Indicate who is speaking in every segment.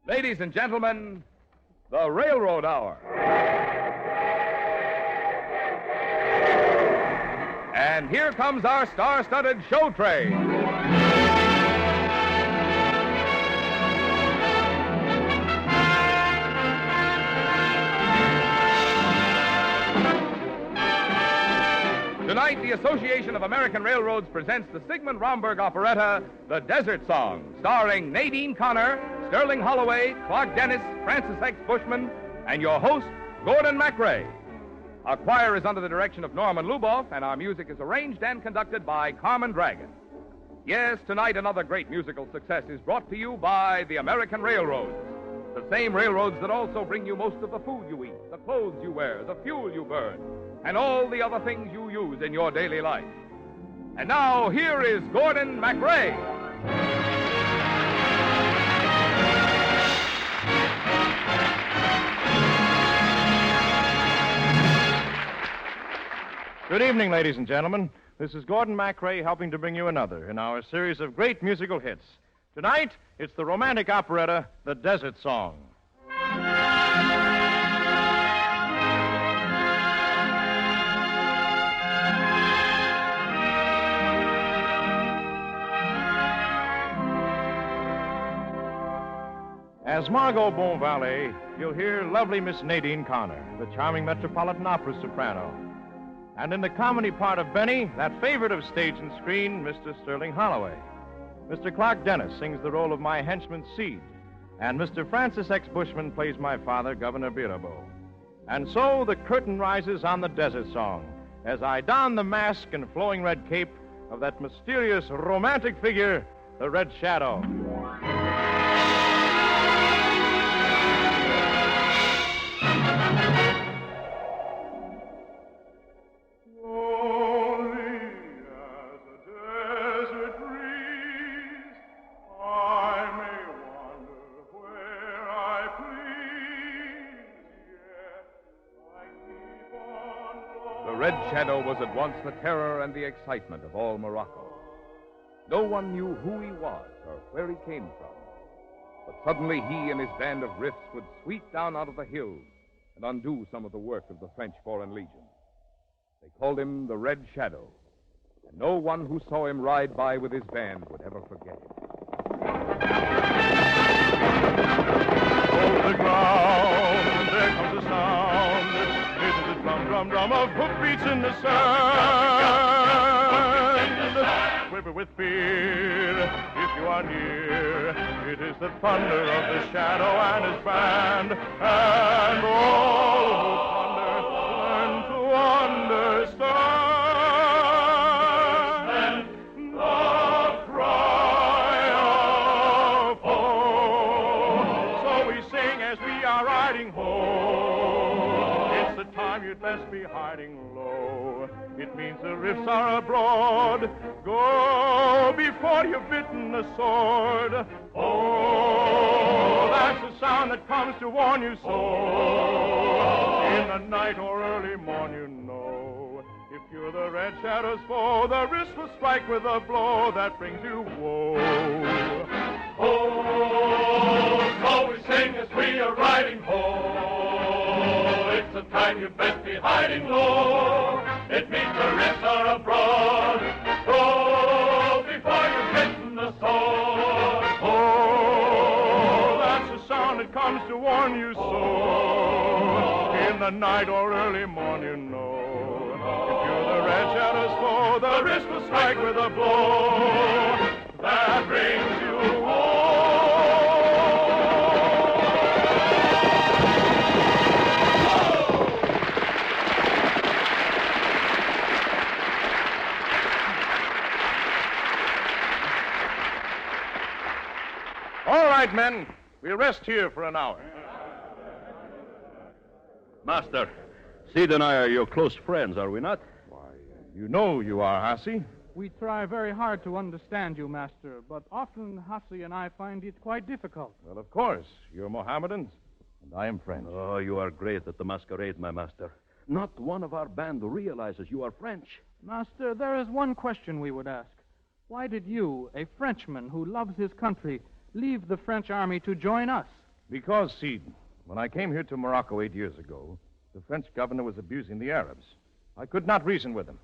Speaker 1: Ladies and gentlemen, the Railroad Hour. And here comes our star-studded show train. Tonight, the Association of American Railroads presents the Sigmund Romberg operetta, The Desert Song, starring Nadine Connor, Sterling Holloway, Clark Dennis, Francis X. Bushman, and your host, Gordon MacRae. Our choir is under the direction of Norman Luboff, and our music is arranged and conducted by Carmen Dragon. Yes, tonight another great musical success is brought to you by the American Railroads. The same railroads that also bring you most of the food you eat, the clothes you wear, the fuel you burn, and all the other things you use in your daily life. And now, here is Gordon MacRae.
Speaker 2: Good evening, ladies and gentlemen. This is Gordon MacRae helping to bring you another in our series of great musical hits. Tonight, it's the romantic operetta, The Desert Song. As Margot Bonvalet, you'll hear lovely Miss Nadine Connor, the charming Metropolitan Opera soprano. And in the comedy part of Benny, that favorite of stage and screen, Mr. Sterling Holloway. Mr. Clark Dennis sings the role of my henchman, Seed. And Mr. Francis X. Bushman plays my father, Governor Birabeau. And so the curtain rises on The Desert Song as I don the mask and flowing red cape of that mysterious romantic figure, the Red Shadow.
Speaker 1: The Red Shadow was at once the terror and the excitement of all Morocco. No one knew who he was or where he came from. But suddenly he and his band of riffs would sweep down out of the hills and undo some of the work of the French Foreign Legion. They called him the Red Shadow, and no one who saw him ride by with his band would ever forget it.
Speaker 2: Over the ground, there comes a sound. It is the drum, drum, drum of hoofbeats in the sand. Quiver with fear if you are near. It is the thunder of the Shadow and his band. And all who thunder learn to understand the cry of home. So we sing as we are riding home. It's the time you'd best be hiding low. It means the rifts are abroad. Go before you've bitten the sword. Oh, that's the sound that comes to warn you so. In the night or early morn, you know. If you're the Red Shadow's foe, the wrist will strike with a blow that brings you woe.
Speaker 3: Oh, so we sing as we are riding home. It's the time you best be hiding low. It means the rifts are abroad. Go before you've bitten the sword.
Speaker 2: Oh, that's the sound that comes to warn you so. In the night or early morn, you know. If you're the Red Shadow's foe, the wrist will strike with a blow that brings you home. All right, men. We'll rest here for an hour.
Speaker 4: Master, Sid and I are your close friends, are we not?
Speaker 2: Why, you know you are, Hassie.
Speaker 5: We try very hard to understand you, Master, but often Hassie and I find it quite difficult.
Speaker 2: Well, of course. You're Mohammedans, and I am French.
Speaker 4: Oh, you are great at the masquerade, my master. Not one of our band realizes you are French.
Speaker 5: Master, there is one question we would ask. Why did you, a Frenchman who loves his country, leave the French army to join us?
Speaker 2: Because, see, when I came here to Morocco 8 years ago, the French governor was abusing the Arabs. I could not reason with him.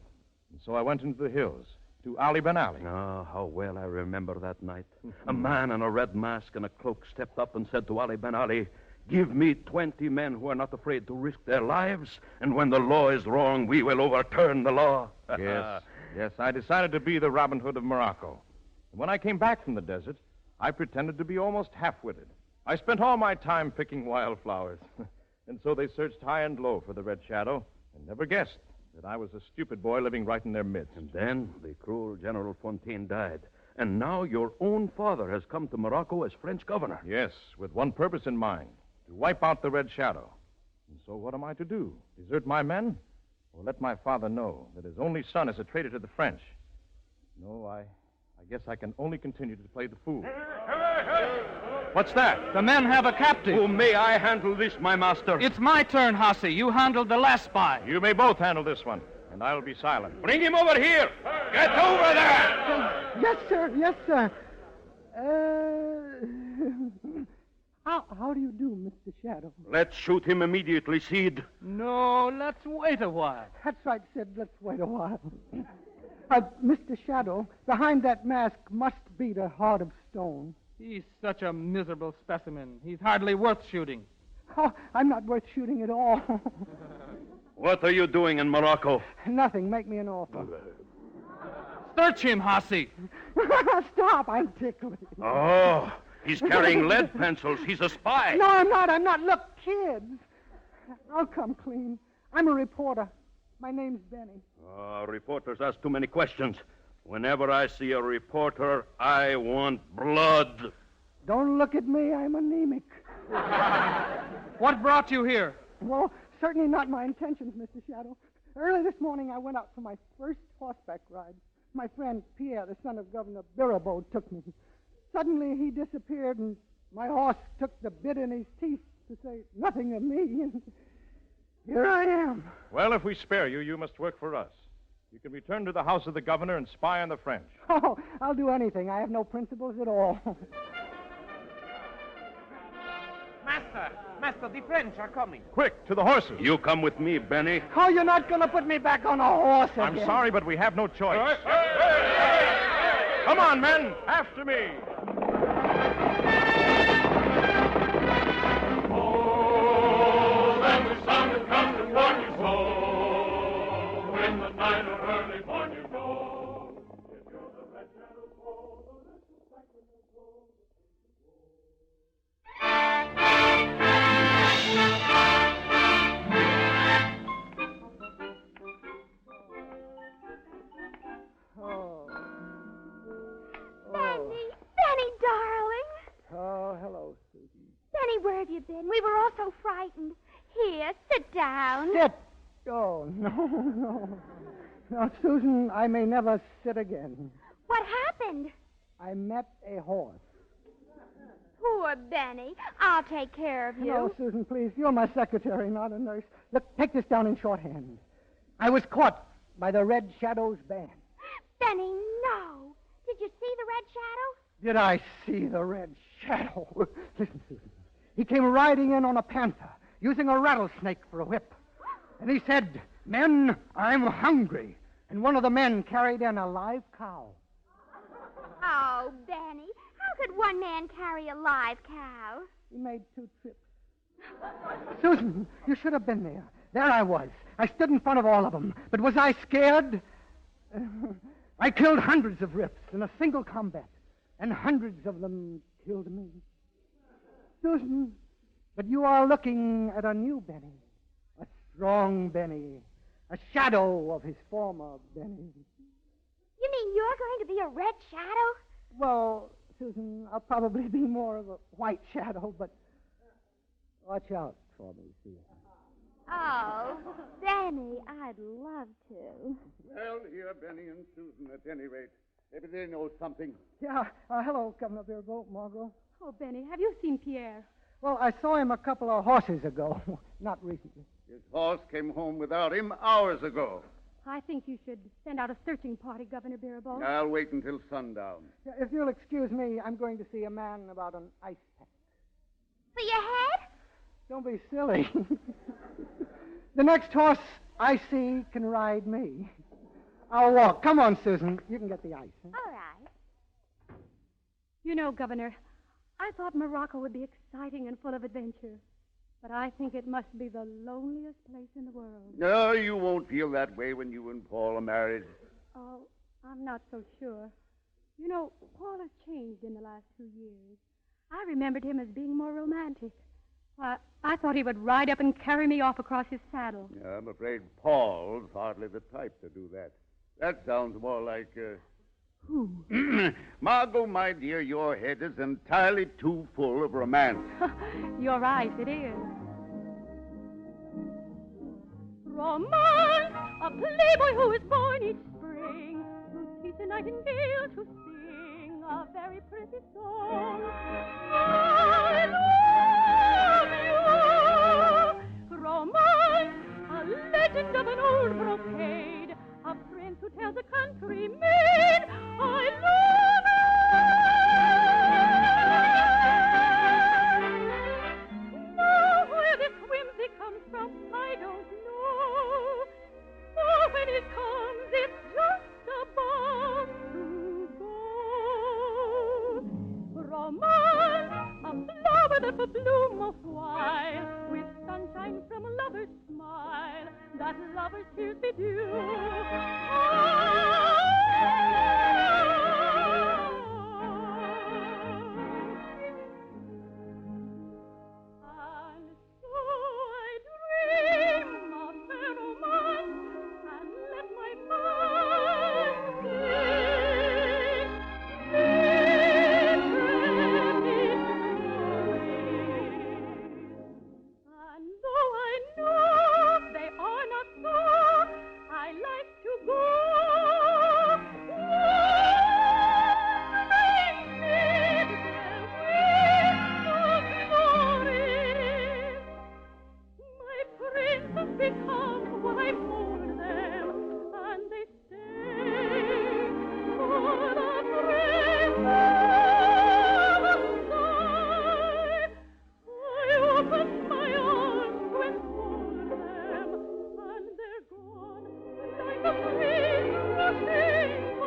Speaker 2: And so I went into the hills, to Ali Ben Ali.
Speaker 4: Oh, how well I remember that night. A man in a red mask and a cloak stepped up and said to Ali Ben Ali, "Give me 20 men who are not afraid to risk their lives, and when the law is wrong, we will overturn the law."
Speaker 2: Yes, I decided to be the Robin Hood of Morocco. And when I came back from the desert, I pretended to be almost half-witted. I spent all my time picking wildflowers. And so they searched high and low for the Red Shadow and never guessed that I was a stupid boy living right in their midst.
Speaker 4: And then the cruel General Fontaine died. And now your own father has come to Morocco as French governor.
Speaker 2: Yes, with one purpose in mind, to wipe out the Red Shadow. And so what am I to do? Desert my men? Or let my father know that his only son is a traitor to the French? No, I guess I can only continue to play the fool. What's that?
Speaker 5: The men have a captive.
Speaker 4: Oh, may I handle this, my master?
Speaker 5: It's my turn, Hussy. You handled the last spy.
Speaker 2: You may both handle this one, and I'll be silent.
Speaker 4: Bring him over here. Get over there.
Speaker 6: Yes, sir. Yes, sir. How do you do, Mr. Shadow?
Speaker 4: Let's shoot him immediately, Seed.
Speaker 5: No, let's wait a while.
Speaker 6: That's right, Sid. Let's wait a while. Mr. Shadow, behind that mask must beat a heart of stone.
Speaker 5: He's such a miserable specimen. He's hardly worth shooting.
Speaker 6: Oh, I'm not worth shooting at all.
Speaker 4: What are you doing in Morocco?
Speaker 6: Nothing. Make me an offer.
Speaker 5: Search him, Hussy.
Speaker 6: Stop. I'm tickling.
Speaker 4: Oh, he's carrying lead pencils. He's a spy.
Speaker 6: No, I'm not. I'm not. Look, kids. I'll come clean. I'm a reporter. My name's Benny.
Speaker 4: Reporters ask too many questions. Whenever I see a reporter, I want blood.
Speaker 6: Don't look at me. I'm anemic.
Speaker 5: What brought you here?
Speaker 6: Well, certainly not my intentions, Mr. Shadow. Early this morning, I went out for my first horseback ride. My friend Pierre, the son of Governor Birabeau, took me. Suddenly, he disappeared, and my horse took the bit in his teeth to say nothing of me, and here I am.
Speaker 2: Well, if we spare you, you must work for us. You can return to the house of the governor and spy on the French.
Speaker 6: Oh, I'll do anything. I have no principles at all.
Speaker 7: Master, the French are coming.
Speaker 2: Quick, to the horses.
Speaker 4: You come with me, Benny.
Speaker 6: Oh, you're not going to put me back on a horse again.
Speaker 2: I'm sorry, but we have no choice. Come on, men. After me.
Speaker 3: Oh, then the sun has come to warn you so. In the night or early morn you go. If you're the Red Shadow's foe, the little second will go.
Speaker 8: Benny, darling.
Speaker 6: Oh, hello, Susan.
Speaker 8: Benny, where have you been? We were all so frightened. Here, sit down.
Speaker 6: Sit. Oh, no. Now, Susan, I may never sit again.
Speaker 8: What happened?
Speaker 6: I met a horse.
Speaker 8: Poor Benny. I'll take care of you.
Speaker 6: No, Susan, please. You're my secretary, not a nurse. Look, take this down in shorthand. I was caught by the Red Shadow's band.
Speaker 8: Benny, no. Did you see the Red Shadow?
Speaker 6: Did I see the Red Shadow? Listen, Susan. He came riding in on a panther, using a rattlesnake for a whip. And he said, "Men, I'm hungry." And one of the men carried in a live cow.
Speaker 8: Oh, Benny, how could one man carry a live cow?
Speaker 6: He made 2 trips. Susan, you should have been there. There I was. I stood in front of all of them. But was I scared? I killed hundreds of rips in a single combat, and hundreds of them killed me. Susan, but you are looking at a new Benny, a strong Benny, a shadow of his former Benny.
Speaker 8: You mean you're going to be a Red Shadow?
Speaker 6: Well, Susan, I'll probably be more of a white shadow, but watch out for me, Susan.
Speaker 8: Oh, Benny, I'd love to.
Speaker 9: Well, here, Benny and Susan, at any rate. Maybe they know something.
Speaker 6: Yeah, hello, Governor Birabeau, Margot.
Speaker 10: Oh, Benny, have you seen Pierre?
Speaker 6: Well, I saw him a couple of horses ago, not recently.
Speaker 9: His horse came home without him hours ago.
Speaker 10: I think you should send out a searching party, Governor Birabeau.
Speaker 9: I'll wait until sundown.
Speaker 6: If you'll excuse me, I'm going to see a man about an ice pack.
Speaker 8: So you
Speaker 6: don't be silly. The next horse I see can ride me. I'll walk. Come on, Susan. You can get the ice. Huh?
Speaker 8: All right.
Speaker 10: You know, Governor, I thought Morocco would be exciting and full of adventure. But I think it must be the loneliest place in the world.
Speaker 9: No, you won't feel that way when you and Paul are married.
Speaker 10: Oh, I'm not so sure. You know, Paul has changed in the last 2 years. I remembered him as being more romantic. Why, I thought he would ride up and carry me off across his saddle.
Speaker 9: Yeah, I'm afraid Paul's hardly the type to do that. That sounds more like,
Speaker 10: Who?
Speaker 9: Margot, my dear, your head is entirely too full of romance.
Speaker 10: You're right, it is. Romance, a playboy who is born each spring, to teach a nightingale to sing a very pretty song. I love you. Romance, a legend of an old brocade, a prince who tells a country maid, I love you. Now where this whimsy comes from, I don't know. For when it comes, it's just a bomb to go. Romance, a flower that will bloom a while, with sunshine from a lover's smile, that lover's tears bedew. And so I dream of fair romance, and let my mind sing, and though I know they are not so, I like to go. My princes become what I hold them, and they stay for the grace of a sigh. I open my arms to enfold them, and they're gone like a breeze rushing by.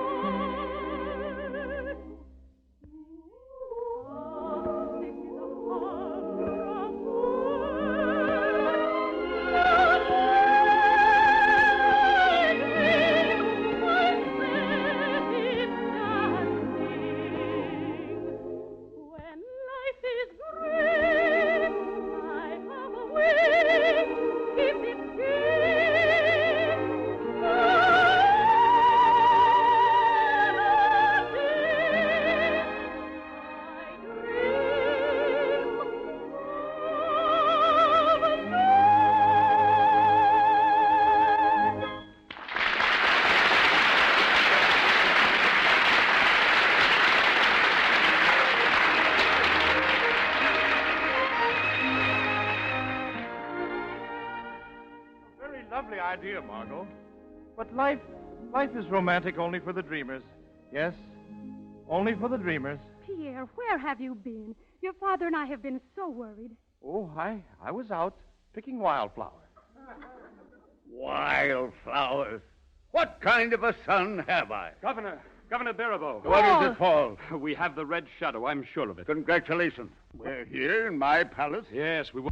Speaker 10: Ah, this is a far from when life is great, I have a way, keep it gay.
Speaker 2: Very lovely idea, Margot. But life is romantic only for the dreamers. Yes, only for the dreamers.
Speaker 10: Pierre, where have you been? Your father and I have been so worried.
Speaker 2: Oh, I was out picking wildflowers.
Speaker 9: Wildflowers. What kind of a son have I?
Speaker 4: Governor Baribeau.
Speaker 9: What is it, Paul?
Speaker 4: We have the Red Shadow, I'm sure of it.
Speaker 9: Congratulations. We're here in my palace.
Speaker 4: Yes, we will.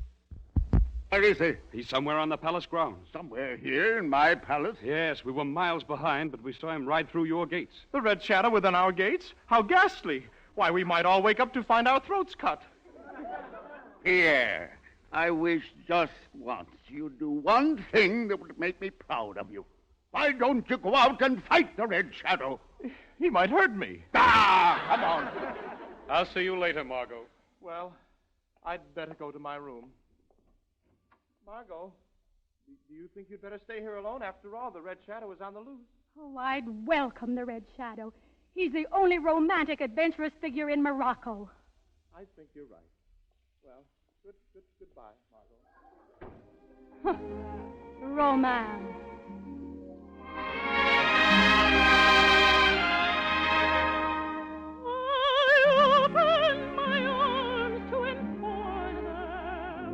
Speaker 9: Where is he?
Speaker 4: He's somewhere on the palace grounds.
Speaker 9: Somewhere here in my palace.
Speaker 4: Yes, we were miles behind, but we saw him ride through your gates.
Speaker 2: The red shadow within our gates? How ghastly. Why, we might all wake up to find our throats cut.
Speaker 9: Pierre, I wish just once you'd do one thing that would make me proud of you. Why don't you go out and fight the Red Shadow?
Speaker 2: He might hurt me.
Speaker 9: Ah, come on.
Speaker 2: I'll see you later, Margot. Well, I'd better go to my room. Margot, do you think you'd better stay here alone? After all, the Red Shadow is on the loose.
Speaker 10: Oh, I'd welcome the Red Shadow. He's the only romantic, adventurous figure in Morocco.
Speaker 2: I think you're right. Well, goodbye, Margot.
Speaker 10: Romance. I open my arms to enfold them,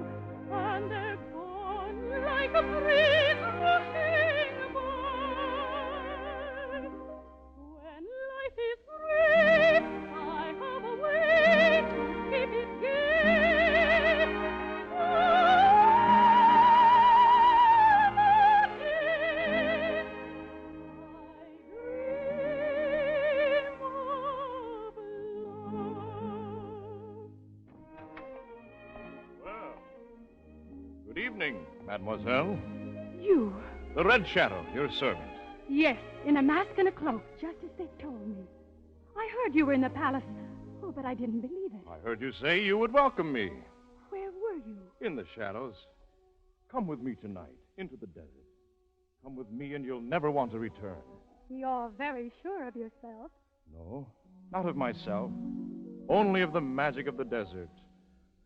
Speaker 10: like a breeze rushing by. When life is free, I have a way to keep it gay.
Speaker 2: Good evening, mademoiselle.
Speaker 10: You?
Speaker 2: The Red Shadow, your servant.
Speaker 10: Yes, in a mask and a cloak, just as they told me. I heard you were in the palace. Oh, but I didn't believe it.
Speaker 2: I heard you say you would welcome me.
Speaker 10: Where were you?
Speaker 2: In the shadows. Come with me tonight, into the desert. Come with me and you'll never want to return.
Speaker 10: You're very sure of yourself.
Speaker 2: No, not of myself. Only of the magic of the desert.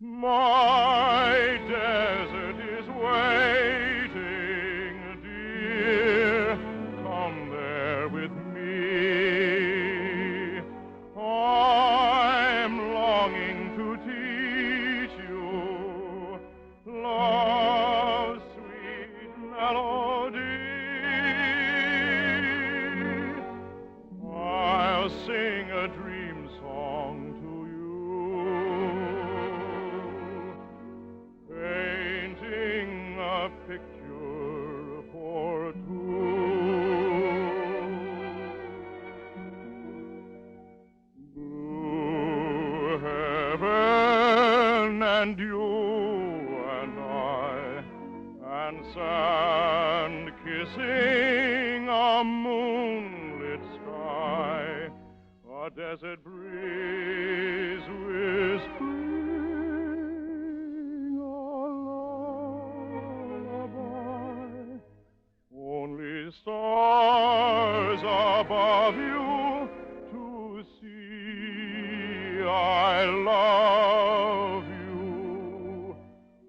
Speaker 2: My desert is waiting, dear. Come there with me. I'm longing to teach you love's sweet melody. I'll sing a dream song to you, painting a picture for two. Blue heaven and you and I, and sand kissing a moonlit sky, a desert breeze whispering a lullaby. Only stars above you to see I love you.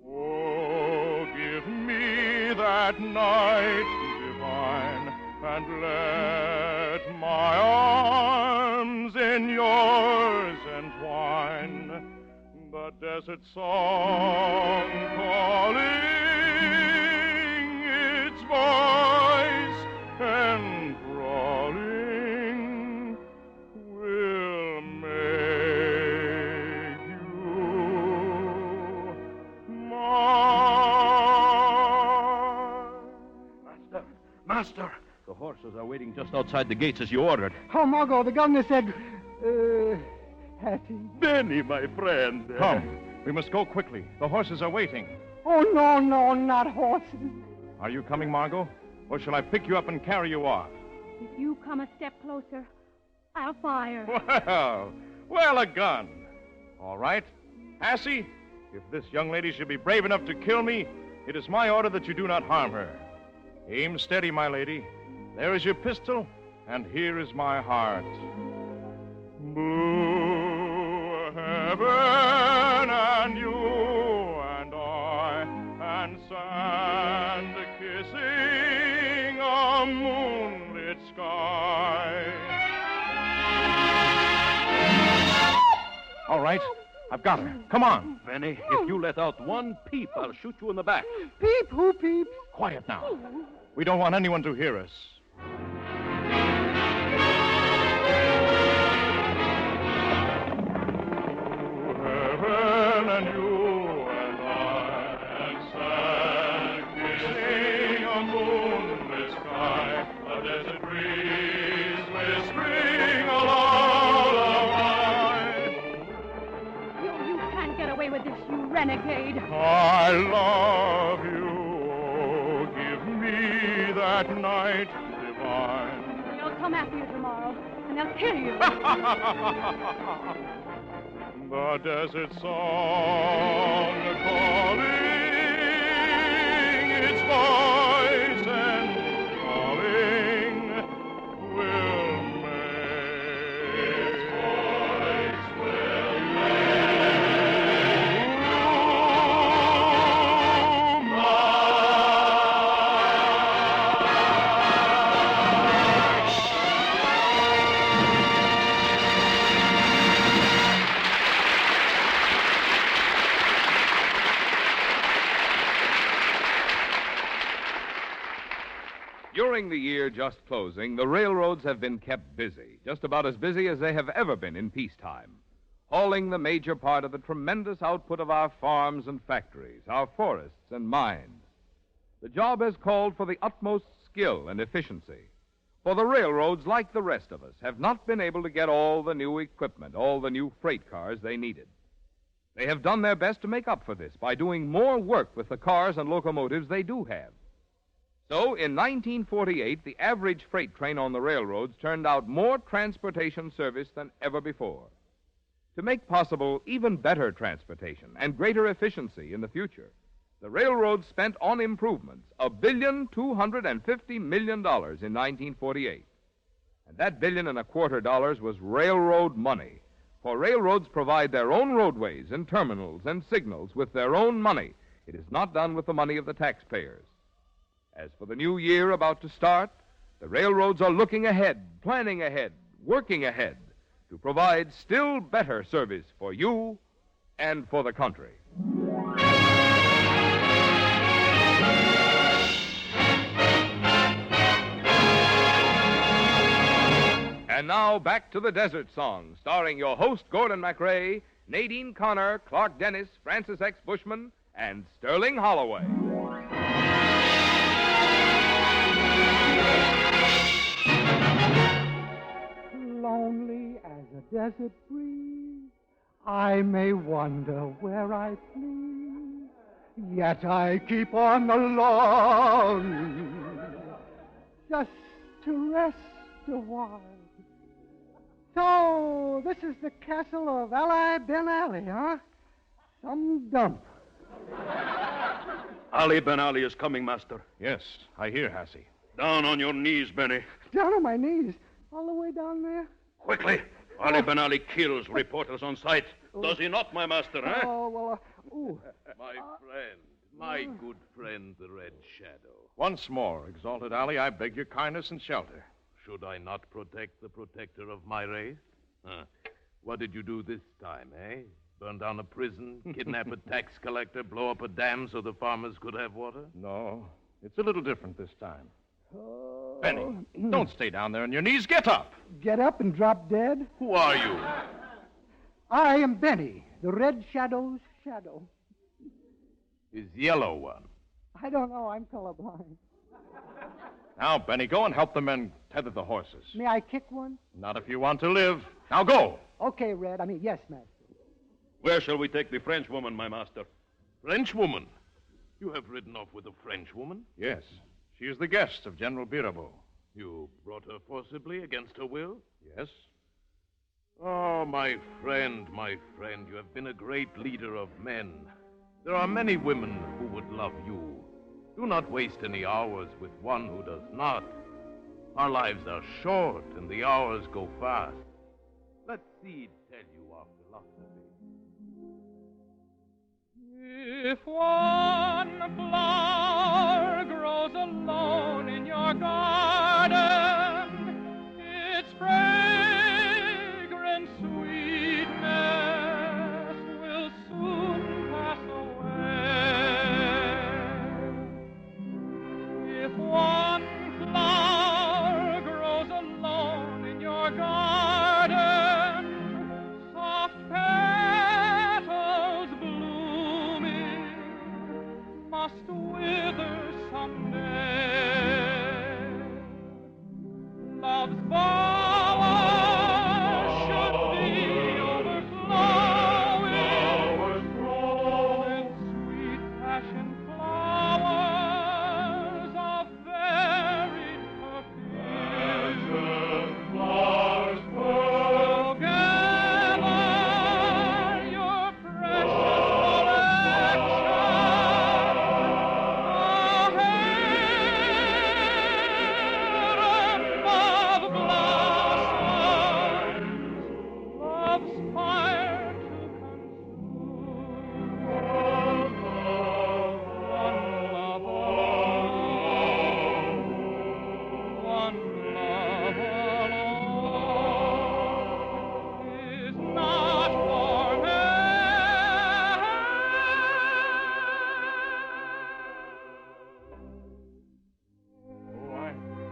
Speaker 2: Oh, give me that night divine and let my arms in yours entwine. The desert song calling, its voice enthralling, will make you mine.
Speaker 4: Master! The horses are waiting just outside the gates as you ordered.
Speaker 6: Oh, Margot, the governor said, Hattie.
Speaker 4: Benny, my friend.
Speaker 2: Come, we must go quickly. The horses are waiting.
Speaker 6: Oh, no, not horses.
Speaker 2: Are you coming, Margot? Or shall I pick you up and carry you off?
Speaker 10: If you come a step closer, I'll fire.
Speaker 2: Well, a gun. All right. Hassie, if this young lady should be brave enough to kill me, it is my order that you do not harm her. Aim steady, my lady. There is your pistol, and here is my heart. Blue heaven and you and I, and sand kissing a moonlit sky. All right, I've got her. Come on.
Speaker 4: Benny, if you let out one peep, I'll shoot you in the back.
Speaker 6: Peep, who peep?
Speaker 2: Quiet now. We don't want anyone to hear us. Heaven and you and I, and sand kissing a moonlit sky, a desert breeze whispering a lullaby.
Speaker 10: You can't get away with this, you renegade.
Speaker 2: I love you. Oh, give me that night divine.
Speaker 10: They'll come after you tomorrow, and they'll kill you.
Speaker 2: The desert song calling, its voice and calling will make. Its voice will make you mine.
Speaker 1: During the year just closing, the railroads have been kept busy, just about as busy as they have ever been in peacetime, hauling the major part of the tremendous output of our farms and factories, our forests and mines. The job has called for the utmost skill and efficiency, for the railroads, like the rest of us, have not been able to get all the new equipment, all the new freight cars they needed. They have done their best to make up for this by doing more work with the cars and locomotives they do have. So, in 1948, the average freight train on the railroads turned out more transportation service than ever before. To make possible even better transportation and greater efficiency in the future, the railroads spent on improvements $1,250 million in 1948. And that $1.25 billion was railroad money. For railroads provide their own roadways and terminals and signals with their own money. It is not done with the money of the taxpayers. As for the new year about to start, the railroads are looking ahead, planning ahead, working ahead to provide still better service for you and for the country. And now, back to the Desert Song, starring your host, Gordon MacRae, Nadine Connor, Clark Dennis, Francis X. Bushman, and Sterling Holloway.
Speaker 6: Lonely as a desert breeze, I may wander where I please, yet I keep on along, just to rest a while. So, this is the castle of Ali Ben Ali, huh? Some dump.
Speaker 4: Ali Ben Ali is coming, Master.
Speaker 2: Yes, I hear, Hassie.
Speaker 4: Down on your knees, Benny.
Speaker 6: Down on my knees. All the way down there?
Speaker 4: Quickly. Ali Ben Ali kills reporters on sight. Does he not, my master, huh?
Speaker 6: Oh, well, ooh.
Speaker 3: My good friend, the Red Shadow.
Speaker 2: Once more, exalted Ali, I beg your kindness and shelter.
Speaker 3: Should I not protect the protector of my race? What did you do this time, eh? Burn down a prison, kidnap a tax collector, blow up a dam so the farmers could have water?
Speaker 2: No, it's a little different this time. Benny, don't stay down there on your knees. Get up.
Speaker 6: Get up and drop dead?
Speaker 3: Who are you?
Speaker 6: I am Benny, the Red Shadow's shadow.
Speaker 3: His yellow one.
Speaker 6: I don't know. I'm colorblind.
Speaker 2: Now, Benny, go and help the men tether the horses.
Speaker 6: May I kick one?
Speaker 2: Not if you want to live. Now go.
Speaker 6: Okay, Red. Yes, Master.
Speaker 4: Where shall we take the French woman, my master?
Speaker 3: French woman? You have ridden off with a French woman?
Speaker 2: Yes. She is the guest of General Mirabeau.
Speaker 3: You brought her forcibly against her will?
Speaker 2: Yes.
Speaker 3: Oh, my friend, you have been a great leader of men. There are many women who would love you. Do not waste any hours with one who does not. Our lives are short and the hours go fast. Let seed tell you our philosophy.
Speaker 5: If one flower grows alone in your garden, its fragrant sweetness will soon pass away. If one flower grows alone in your garden, soft petals blooming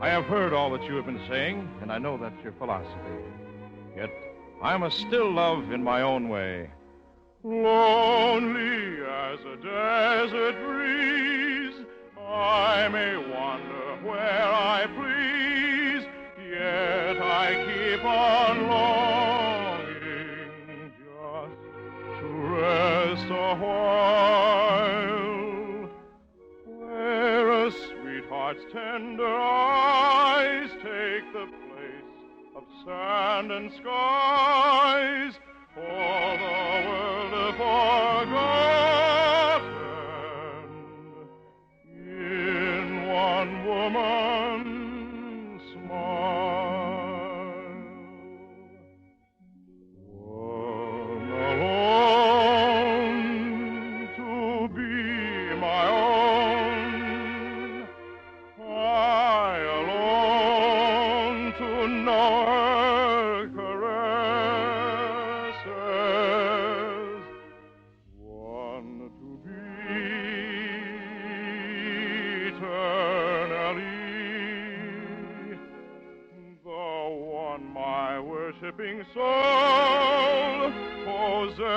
Speaker 2: I have heard all that you have been saying, and I know that's your philosophy. Yet I must still love in my own way. Lonely as a desert breeze, I may wander where I please, yet I keep on longing just to rest a while, where a sweetheart's tender eyes take the place of sand and skies, for the world forgotten in one woman's smile. One alone to be my own, I alone to know her caresses, one to be eternally, the one my worshiping soul possesses.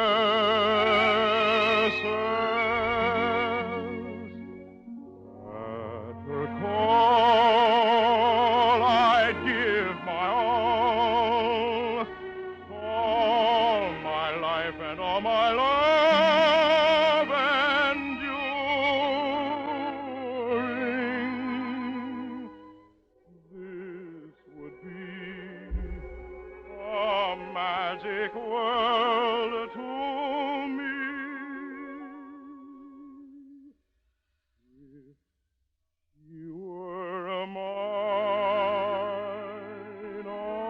Speaker 2: At her call I'd give my all my life and all my love enduring. This would be a magic world to me. If you were mine alone.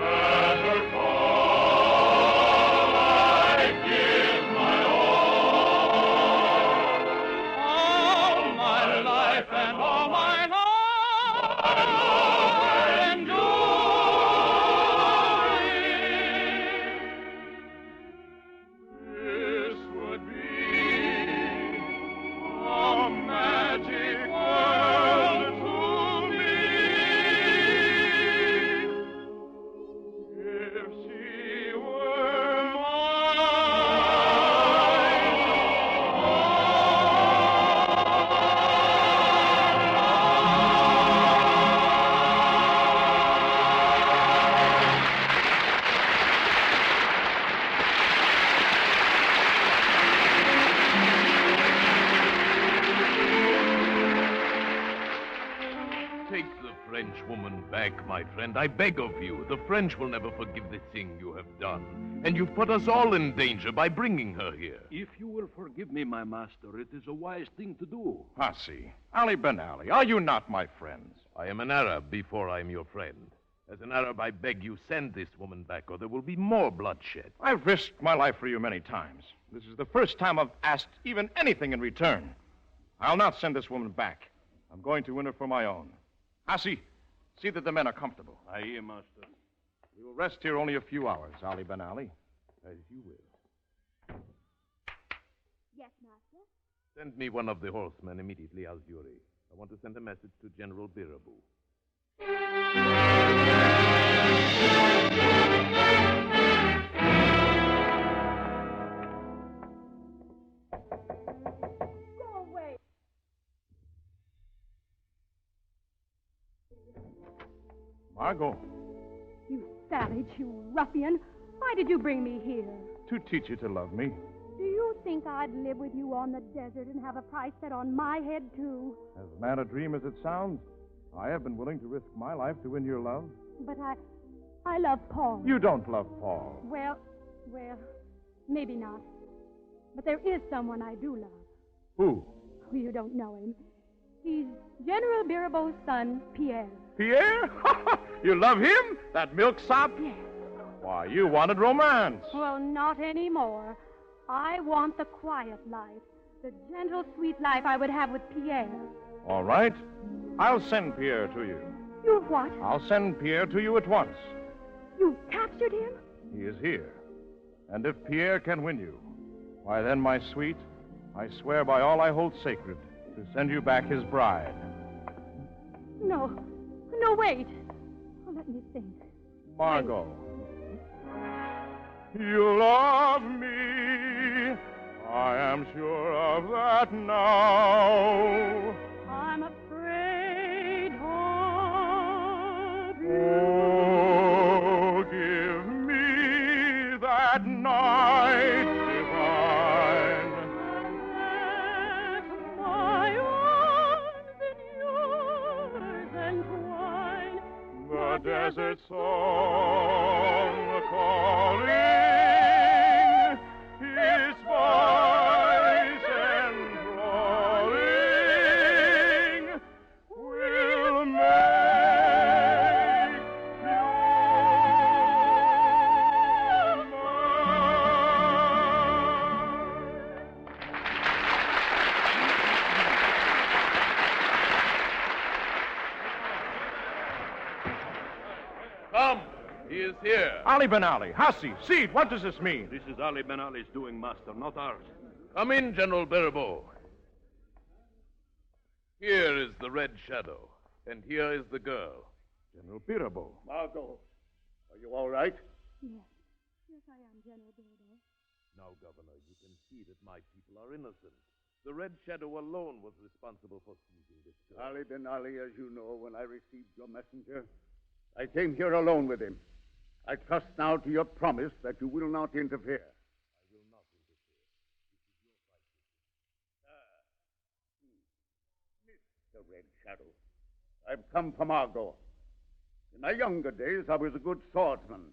Speaker 2: At her call, I'd give my all my life and all my love enduring. This would be a magic world to me. If she were
Speaker 4: Take the French woman back, my friend. I beg of you. The French will never forgive the thing you have done. And you've put us all in danger by bringing her here. If you will forgive me, my master, it is a wise thing to do.
Speaker 2: Hussy, Ali Ben Ali, are you not my friends?
Speaker 4: I am an Arab before I am your friend. As an Arab, I beg you, send this woman back, or there will be more bloodshed.
Speaker 2: I've risked my life for you many times. This is the first time I've asked even anything in return. I'll not send this woman back. I'm going to win her for my own. Hussy, see that the men are comfortable.
Speaker 4: I hear, master.
Speaker 2: We will rest here only a few hours, Ali Ben Ali.
Speaker 4: As you will.
Speaker 8: Yes, Master.
Speaker 4: Send me one of the horsemen immediately, Algieri. I want to send a message to General Birabu.
Speaker 10: Go away.
Speaker 2: Margot,
Speaker 10: You savage, you ruffian. Why did you bring me here?
Speaker 2: to teach you to love me.
Speaker 10: Do you think I'd live with you on the desert and have a price set on my head, too?
Speaker 2: As mad a dream as it sounds, I have been willing to risk my life to win your love.
Speaker 10: But I love Paul.
Speaker 2: You don't love Paul.
Speaker 10: Well, maybe not. But there is someone I do love.
Speaker 2: Who?
Speaker 10: Oh, you don't know him. He's General Birabo's son, Pierre.
Speaker 2: Pierre? You love him? That milksop?
Speaker 10: Yes.
Speaker 2: Why, you wanted romance.
Speaker 10: Well, not anymore. I want the quiet life, the gentle, sweet life I would have with Pierre.
Speaker 2: All right. I'll send Pierre to you.
Speaker 10: You what?
Speaker 2: I'll send Pierre to you at once.
Speaker 10: You captured him?
Speaker 2: He is here. And if Pierre can win you, Why then, my sweet, I swear by all I hold sacred to send you back his bride.
Speaker 10: No. No, wait. Oh, let me think.
Speaker 2: Margot. You love me. I am sure of that now.
Speaker 10: I'm afraid of you.
Speaker 2: Oh, give me that night divine.
Speaker 10: Let my arms in yours entwine.
Speaker 2: The desert song calling, his voice enthralling, will make you
Speaker 1: Come, he is here.
Speaker 2: Ali Ben Ali, Hassi, Seed, what does this mean?
Speaker 4: This is Ali Ben Ali's doing, Master, not ours.
Speaker 1: Come in, General Birabeau. Here is the Red Shadow, and here is the girl.
Speaker 2: General Birabeau.
Speaker 9: Margot, are you all right?
Speaker 10: Yes. Yes, I am, General Birabeau.
Speaker 1: Now, Governor, you can see that my people are innocent. The Red Shadow alone was responsible for seizing this girl.
Speaker 9: Ali Ben Ali, as you know, when I received your messenger, I came here alone with him. I trust now to your promise that you will not interfere.
Speaker 1: I will not interfere. This is your fight.
Speaker 9: Mr. Red Shadow, I've come from Margot. In my younger days, I was a good swordsman.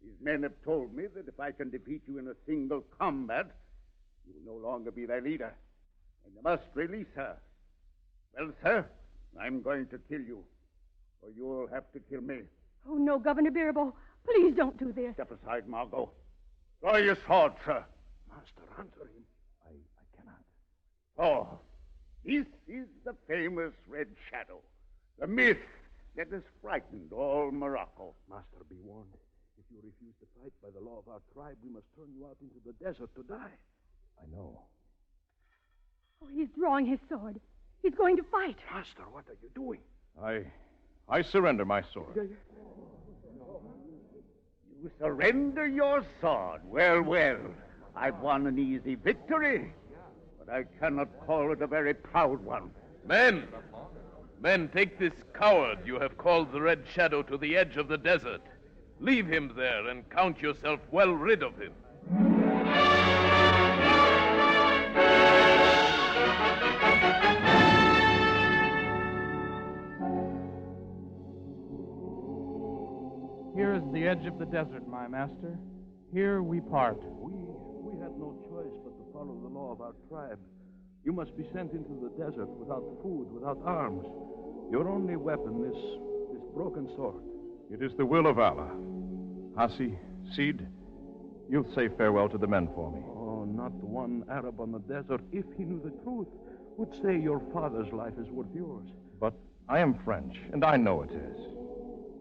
Speaker 9: These men have told me that if I can defeat you in a single combat, you will no longer be their leader, and you must release her. Well, sir, I'm going to kill you, or you'll have to kill me.
Speaker 10: Oh, no, Governor Birabeau. Please don't do this.
Speaker 9: Step aside, Margot. Draw your sword, sir.
Speaker 4: Master, answer him.
Speaker 9: I cannot. Oh, this is the famous Red Shadow, the myth that has frightened all Morocco.
Speaker 4: Master, be warned. If you refuse to fight by the law of our tribe, we must turn you out into the desert to die.
Speaker 2: I know.
Speaker 10: Oh, he's drawing his sword. He's going to fight.
Speaker 4: Master, what are you doing?
Speaker 2: I surrender my sword.
Speaker 9: You surrender your sword. Well, well, I've won an easy victory, but I cannot call it a very proud one.
Speaker 1: Men! Men, take this coward you have called the Red Shadow to the edge of the desert. Leave him there and count yourself well rid of him.
Speaker 5: Here is the edge of the desert, my master. Here we part.
Speaker 4: We had no choice but to follow the law of our tribe. You must be sent into the desert without food, without arms. Your only weapon is this broken sword.
Speaker 2: It is the will of Allah. Hassi, Seed, you'll say farewell to the men for me.
Speaker 4: Oh, not one Arab on the desert, if he knew the truth, would say your father's life is worth yours.
Speaker 2: But I am French, and I know it is.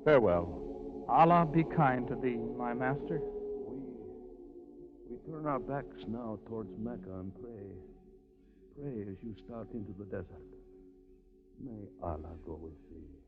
Speaker 2: Farewell.
Speaker 5: Allah be kind to thee, my master.
Speaker 4: We turn our backs now towards Mecca and pray. Pray as you start into the desert. May Allah go with thee.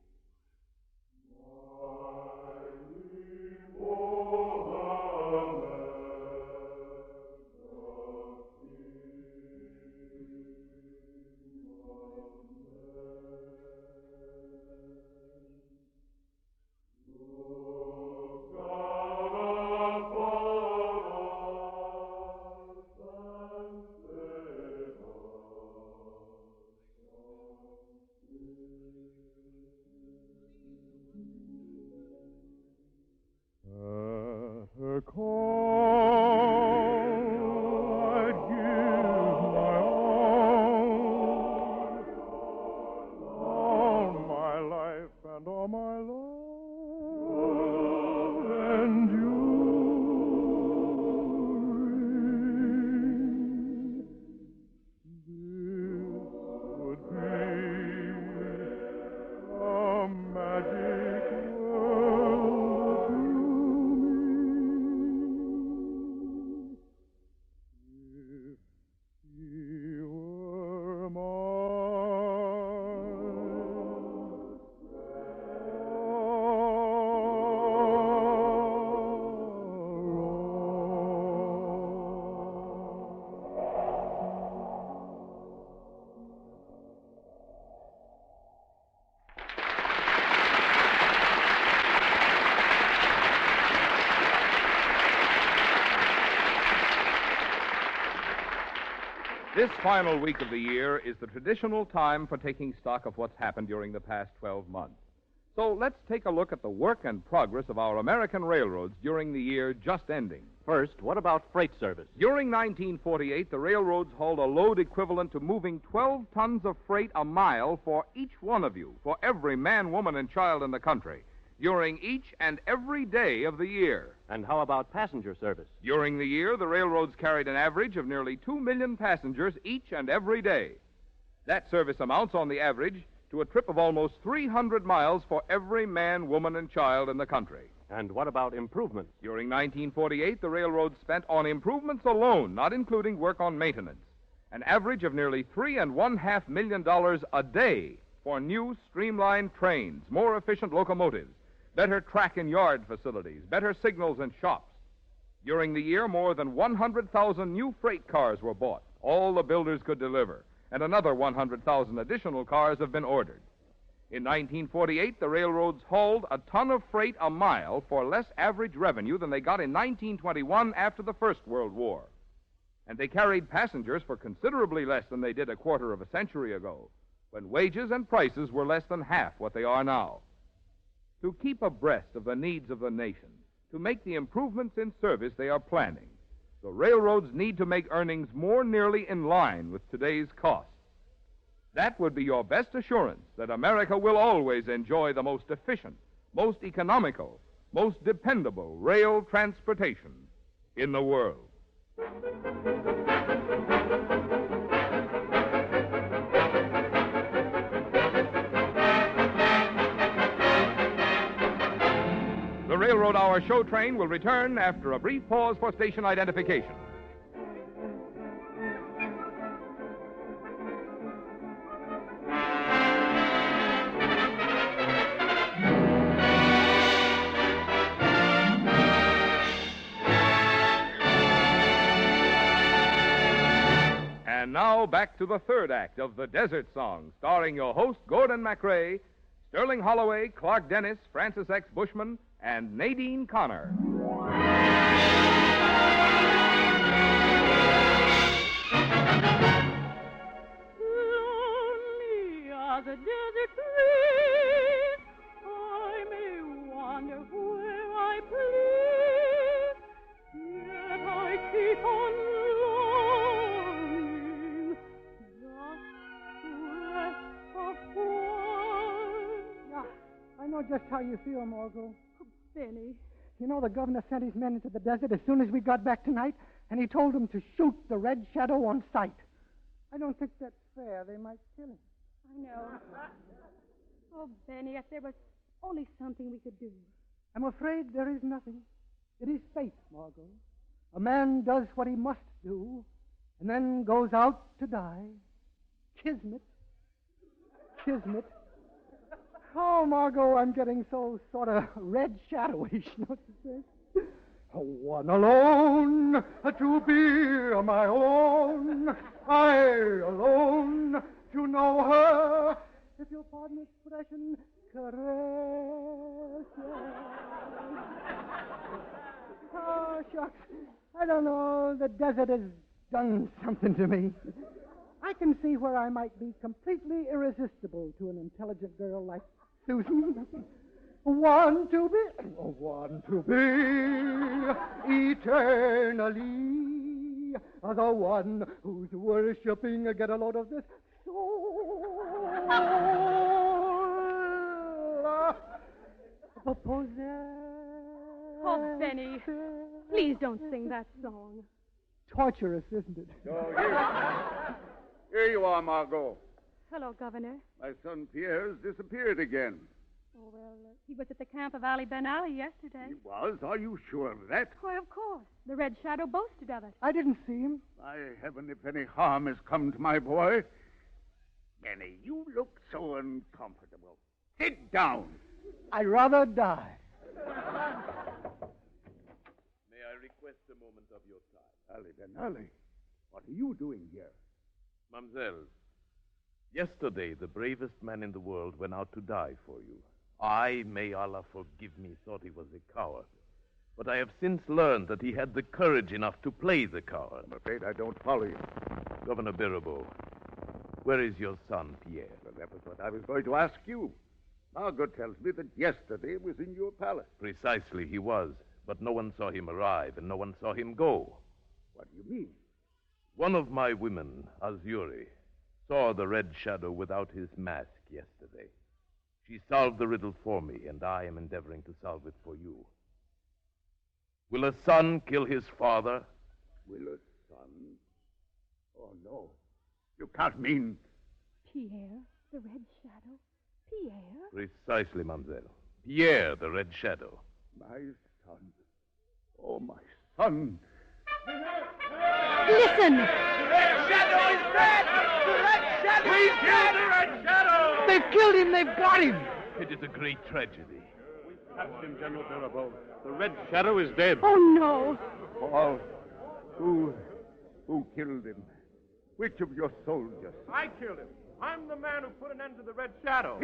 Speaker 1: This final week of the year is the traditional time for taking stock of what's happened during the past 12 months. So let's take a look at the work and progress of our American railroads during the year just ending.
Speaker 7: First, what about freight service?
Speaker 1: During 1948, the railroads hauled a load equivalent to moving 12 tons of freight a mile for each one of you, for every man, woman, and child in the country, during each and every day of the year.
Speaker 7: And how about passenger service?
Speaker 1: During the year, the railroads carried an average of nearly 2 million passengers each and every day. That service amounts, on the average, to a trip of almost 300 miles for every man, woman, and child in the country.
Speaker 7: And what about improvements?
Speaker 1: During 1948, the railroads spent on improvements alone, not including work on maintenance, an average of nearly $3.5 million a day for new streamlined trains, more efficient locomotives, better track and yard facilities, better signals and shops. During the year, more than 100,000 new freight cars were bought, all the builders could deliver, and another 100,000 additional cars have been ordered. In 1948, the railroads hauled a ton of freight a mile for less average revenue than they got in 1921 after the First World War. And they carried passengers for considerably less than they did a quarter of a century ago, when wages and prices were less than half what they are now. To keep abreast of the needs of the nation, to make the improvements in service they are planning, the railroads need to make earnings more nearly in line with today's costs. That would be your best assurance that America will always enjoy the most efficient, most economical, most dependable rail transportation in the world. The Railroad Hour show train will return after a brief pause for station identification. And now back to the third act of The Desert Song, starring your host, Gordon MacRae, Sterling Holloway, Clark Dennis, Francis X. Bushman, and Nadine Connor.
Speaker 10: Lonely are the desert trees. I may wander where I please, yet I keep on longing just to rest a while.
Speaker 6: Yeah, I know just how you feel, Margot.
Speaker 10: Benny.
Speaker 6: You know, the governor sent his men into the desert as soon as we got back tonight, and he told them to shoot the Red Shadow on sight. I don't think that's fair. They might kill him.
Speaker 10: I know. Oh, Benny, if there was only something we could do.
Speaker 6: I'm afraid there is nothing. It is fate, Margot. A man does what he must do, and then goes out to die. Kismet. Kismet. Oh, Margot, I'm getting so sort of red shadowish, don't you think? One alone to be my own. I alone to know her. If you'll pardon expression, caress. Oh, shucks. I don't know. The desert has done something to me. I can see where I might be completely irresistible to an intelligent girl like Susan. One to be eternally the one who's worshiping. Get a load of this soul.
Speaker 10: Oh, Benny, please don't sing that song.
Speaker 6: Torturous, isn't it?
Speaker 9: Oh, here you are, Margot.
Speaker 10: Hello, Governor.
Speaker 9: My son Pierre's disappeared again.
Speaker 10: Oh, well, he was at the camp of Ali Ben Ali yesterday.
Speaker 9: He was? Are you sure of that?
Speaker 10: Why, of course. The Red Shadow boasted of it.
Speaker 6: I didn't see him.
Speaker 9: By heaven, if any harm has come to my boy. Benny, you look so uncomfortable. Sit down.
Speaker 6: I'd rather die.
Speaker 4: May I request a moment of your time?
Speaker 9: Ali Ben Ali, what are you doing here?
Speaker 4: Mademoiselle, yesterday the bravest man in the world went out to die for you. I, may Allah forgive me, thought he was a coward. But I have since learned that he had the courage enough to play the coward.
Speaker 9: I'm afraid I don't follow you.
Speaker 4: Governor Birabeau, where is your son, Pierre?
Speaker 9: Well, that was what I was going to ask you. Margot tells me that yesterday he was in your palace.
Speaker 4: Precisely, he was. But no one saw him arrive, and no one saw him go.
Speaker 9: What do you mean?
Speaker 4: One of my women, Azuri, saw the red shadow without his mask yesterday. She solved the riddle for me, and I am endeavoring to solve it for you. Will a son kill his father?
Speaker 9: Will a son? Oh, no. You can't mean...
Speaker 10: Pierre, the red shadow. Pierre?
Speaker 4: Precisely, mademoiselle. Pierre, the red shadow.
Speaker 9: My son. Oh, my son.
Speaker 10: Listen!
Speaker 1: The red shadow is dead! The red shadow is dead! The red shadow!
Speaker 6: They've killed him. They've got him.
Speaker 4: It is a great tragedy.
Speaker 7: Captain General Birabeau. The Red Shadow is dead.
Speaker 10: Oh, no.
Speaker 9: Paul, who killed him? Which of your soldiers?
Speaker 2: I killed him. I'm the man who put an end to the Red Shadow.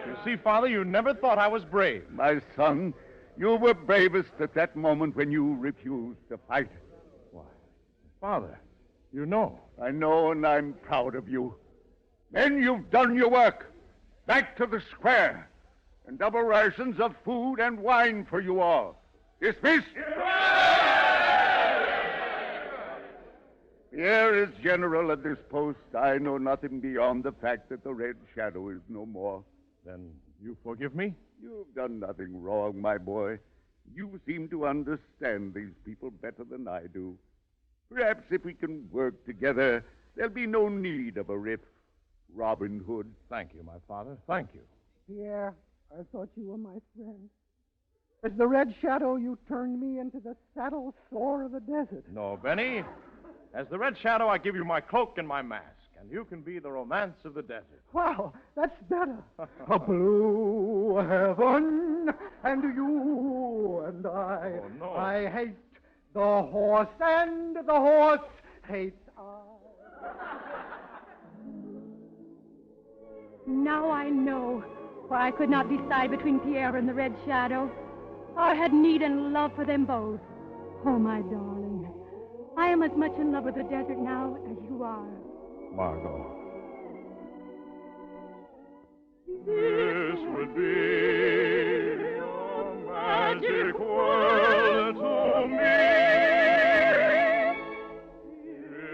Speaker 2: You see, Father, you never thought I was brave.
Speaker 9: My son, you were bravest at that moment when you refused to fight.
Speaker 2: Why, Father, you know.
Speaker 9: I know, and I'm proud of you. Men, you've done your work. Back to the square. And double rations of food and wine for you all. Dismissed. Pierre is general at this post. I know nothing beyond the fact that the Red Shadow is no more.
Speaker 2: Then you forgive me?
Speaker 9: You've done nothing wrong, my boy. You seem to understand these people better than I do. Perhaps if we can work together, there'll be no need of a rift. Robin Hood.
Speaker 2: Thank you, my father. Thank you.
Speaker 6: Pierre, I thought you were my friend. As the red shadow, you turned me into the saddle sore of the desert.
Speaker 2: No, Benny. As the Red Shadow, I give you my cloak and my mask, and you can be the romance of the desert.
Speaker 6: Wow, that's better. A blue heaven, and you and I.
Speaker 2: Oh, no.
Speaker 6: I hate the horse, and the horse hates I.
Speaker 10: Now I know why I could not decide between Pierre and the Red Shadow. I had need and love for them both. Oh, my darling, I am as much in love with the desert now as you are.
Speaker 2: Margot. This would be a magic world to me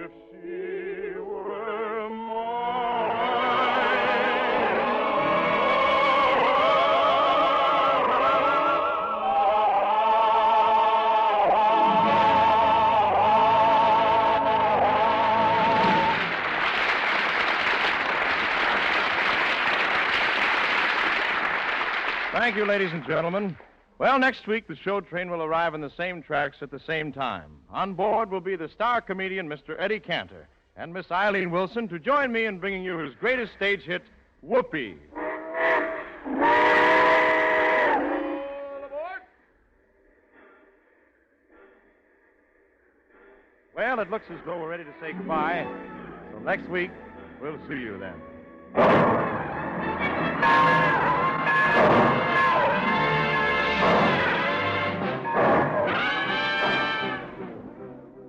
Speaker 2: if she were Thank you, ladies and gentlemen. Well, next week, the show train will arrive on the same tracks at the same time. On board will be the star comedian, Mr. Eddie Cantor, and Miss Eileen Wilson to join me in bringing you his greatest stage hit, Whoopee. Well, it looks as though we're ready to say goodbye. So next week, we'll see you then.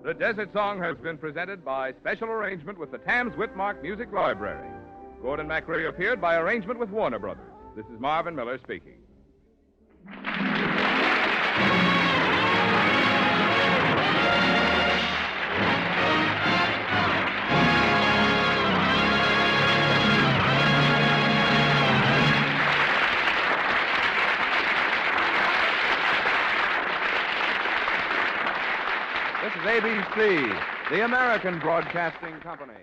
Speaker 1: The Desert Song has been presented by special arrangement with the Tams Whitmark Music Library. Gordon MacRae appeared by arrangement with Warner Brothers. This is Marvin Miller speaking. This is ABC, the American Broadcasting Company.